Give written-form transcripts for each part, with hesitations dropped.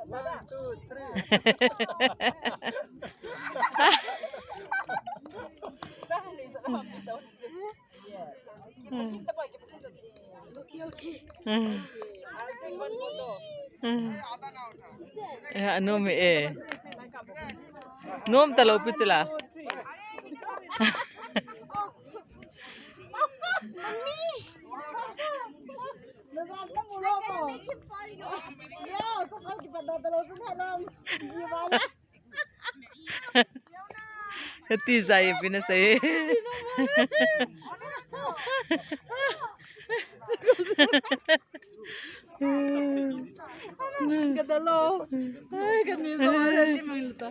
One, two, three. Ano mi eh. Nom talo pichila. Hati saya pina saya. Kadalo. Ay, kanina sa wala si Milta.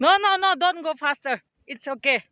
No, don't go faster. It's okay.